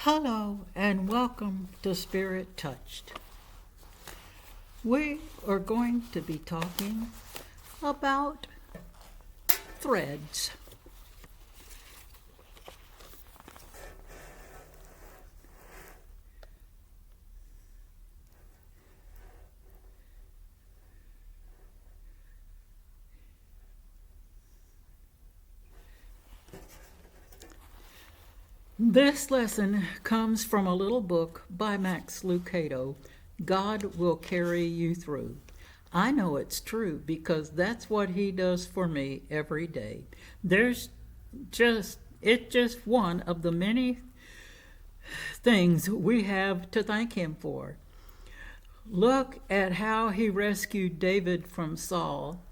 Hello and welcome to Spirit Touched. We are going to be talking about threads. This lesson comes from a little book by Max Lucado, God Will Carry You Through. I know it's true because that's what he does for me every day. It's just one of the many things we have to thank him for. Look at how he rescued David from Saul,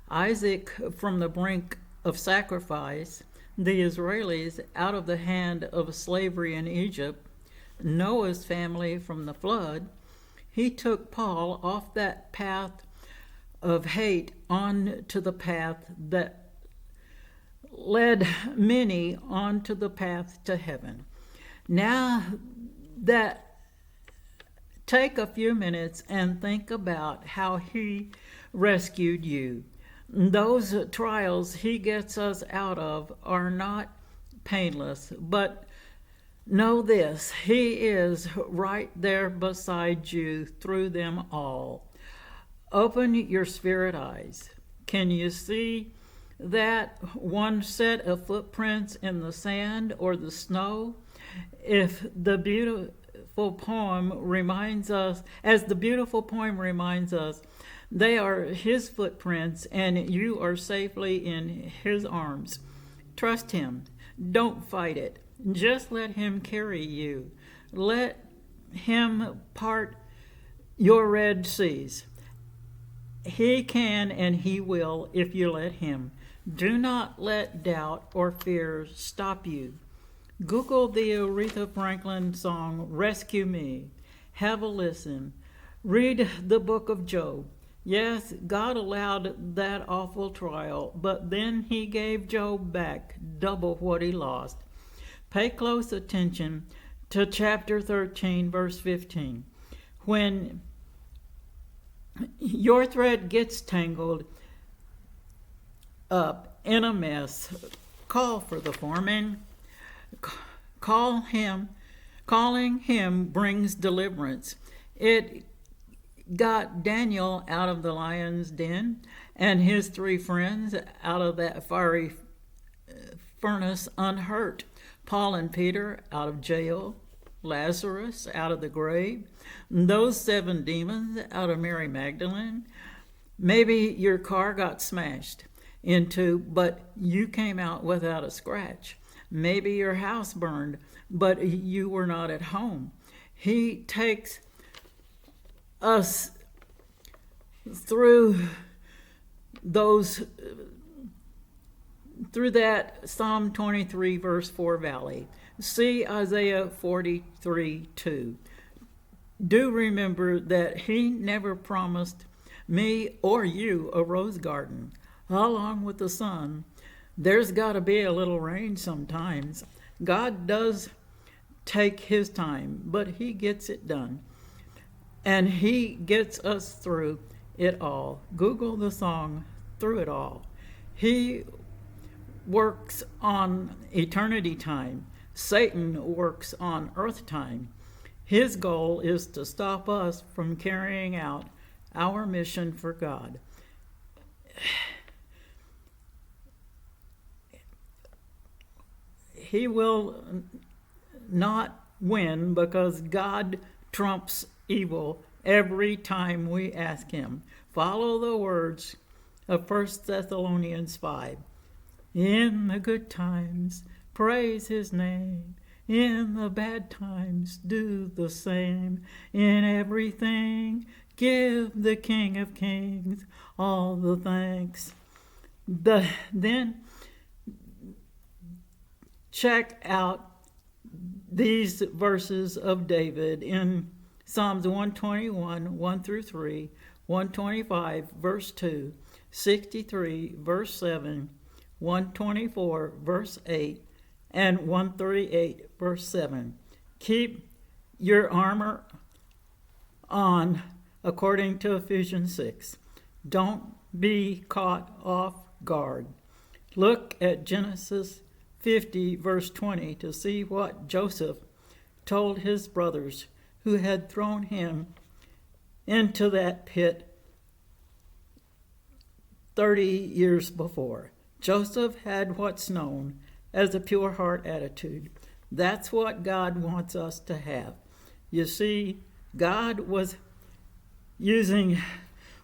Isaac from the brink of sacrifice, the Israelis out of the hand of slavery in Egypt, Noah's family from the flood. He took Paul off that path of hate on to the path that led many onto the path to heaven. Now that take a few minutes and think about how he rescued you. Those trials he gets us out of are not painless, but know this, he is right there beside you through them all. Open your spirit eyes. Can you see that one set of footprints in the sand or the snow? If the beautiful poem reminds us, as the beautiful poem reminds us, they are his footprints and you are safely in his arms. Trust him. Don't fight it. Just let him carry you. Let him part your Red Seas. He can and he will if you let him. Do not let doubt or fear stop you. Google the Aretha Franklin song, Rescue Me. Have a listen. Read the book of Job. Yes, God allowed that awful trial, but then he gave Job back double what he lost. Pay close attention to chapter 13, verse 15. When your thread gets tangled up in a mess, call for the foreman. Calling him brings deliverance. It got Daniel out of the lion's den and his three friends out of that fiery furnace unhurt. Paul and Peter out of jail, Lazarus out of the grave, those 7 demons out of Mary Magdalene. Maybe your car got smashed into, but you came out without a scratch. Maybe your house burned, but you were not at home. He takes us through that Psalm 23 verse 4 valley. See Isaiah 43:2. Do remember that he never promised me or you a rose garden. Along with the sun, there's got to be a little rain sometimes. God does take his time, but he gets it done. And he gets us through it all. Google the song, Through It All. He works on eternity time. Satan works on earth time. His goal is to stop us from carrying out our mission for God. He will not win because God trumps evil every time we ask him. Follow the words of 1 Thessalonians 5. In the good times, praise his name. In the bad times, do the same. In everything, give the King of Kings all the thanks. Then check out these verses of David in Psalms 121, 1 through 3, 125, verse 2, 63, verse 7, 124, verse 8, and 138, verse 7. Keep your armor on, according to Ephesians 6. Don't be caught off guard. Look at Genesis 50, verse 20, to see what Joseph told his brothers who had thrown him into that pit 30 years before. Joseph had what's known as a pure heart attitude. That's what God wants us to have. You see, God was using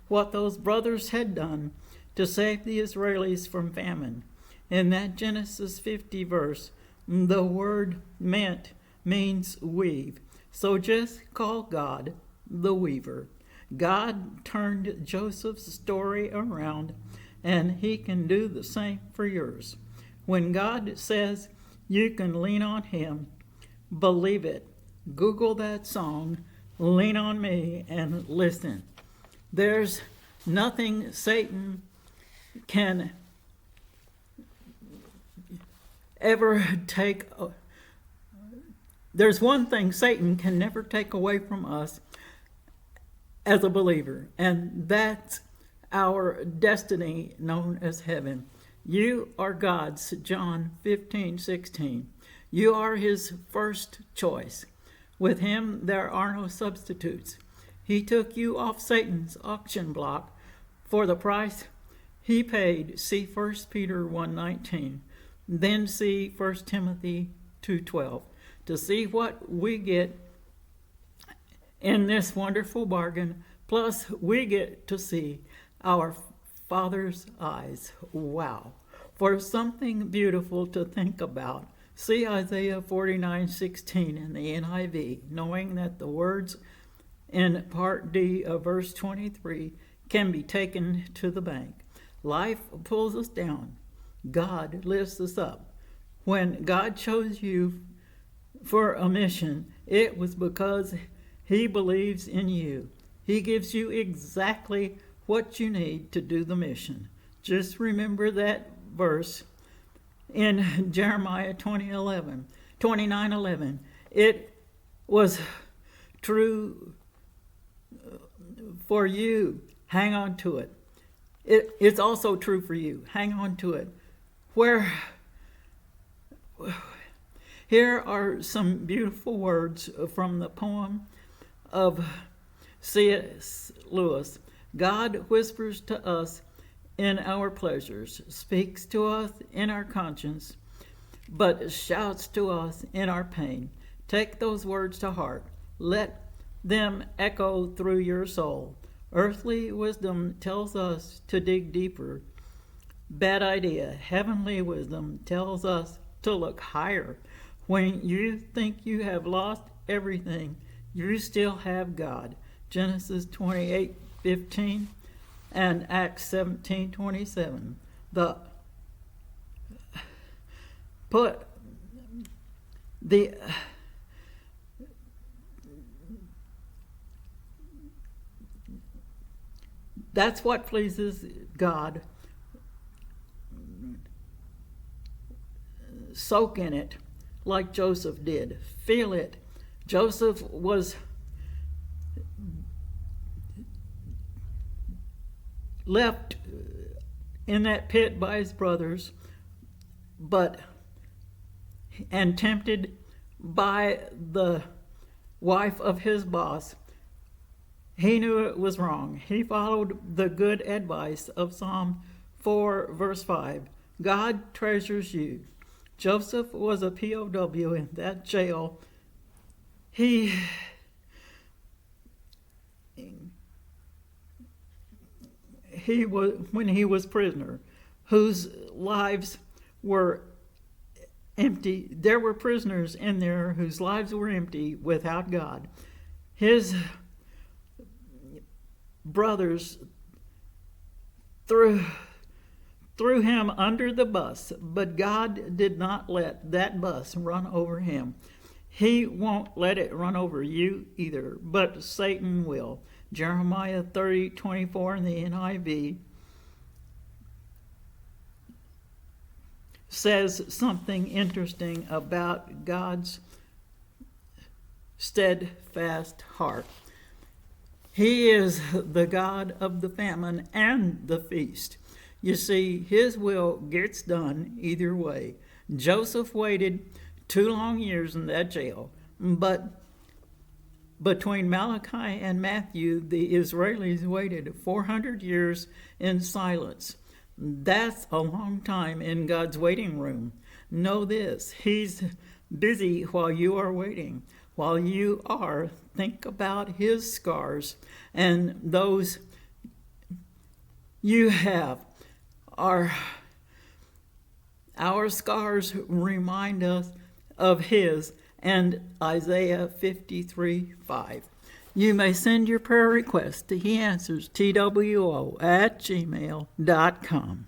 what those brothers had done to save the Israelis from famine. In that Genesis 50 verse, the word means weave. So just call God the weaver. God turned Joseph's story around, and he can do the same for yours. When God says you can lean on him, believe it. Google that song, Lean on Me, and listen. There's nothing Satan can ever take. There's one thing Satan can never take away from us as a believer, and that's our destiny known as heaven. You are God's, John 15:16. You are his first choice. With him there are no substitutes. He took you off Satan's auction block for the price he paid. See 1 Peter 1:19. Then see 1 Timothy 2:12 to see what we get in this wonderful bargain. Plus, we get to see our Father's eyes. Wow. For something beautiful to think about, see Isaiah 49:16 in the NIV, knowing that the words in Part D of verse 23 can be taken to the bank. Life pulls us down. God lifts us up. When God chose you for a mission, it was because he believes in you. He gives you exactly what you need to do the mission. Just remember that verse in Jeremiah 29:11. It was true for you. Hang on to it. It's also true for you. Hang on to it. Here are some beautiful words from the poem of C.S. Lewis. God whispers to us in our pleasures, speaks to us in our conscience, but shouts to us in our pain. Take those words to heart. Let them echo through your soul. Earthly wisdom tells us to dig deeper. Bad idea. Heavenly wisdom tells us to look higher. When you think you have lost everything, you still have God. Genesis 28:15 and Acts 17:27. That's what pleases God. Soak in it like Joseph did. Feel it. Joseph was left in that pit by his brothers, and tempted by the wife of his boss. He knew it was wrong. He followed the good advice of Psalm 4, verse 5. God treasures you. Joseph was a POW in that jail. He was, when he was prisoner, whose lives were empty. There were prisoners in there whose lives were empty without God. His brothers threw him under the bus, but God did not let that bus run over him. He won't let it run over you either, but Satan will. Jeremiah 30:24 in the NIV says something interesting about God's steadfast heart. He is the God of the famine and the feast. You see, his will gets done either way. Joseph waited 2 long years in that jail, but between Malachi and Matthew, the Israelis waited 400 years in silence. That's a long time in God's waiting room. Know this, he's busy while you are waiting. While you are, think about his scars and those you have. Our scars remind us of his, and Isaiah 53:5. You may send your prayer request to He Answers, TWO@gmail.com.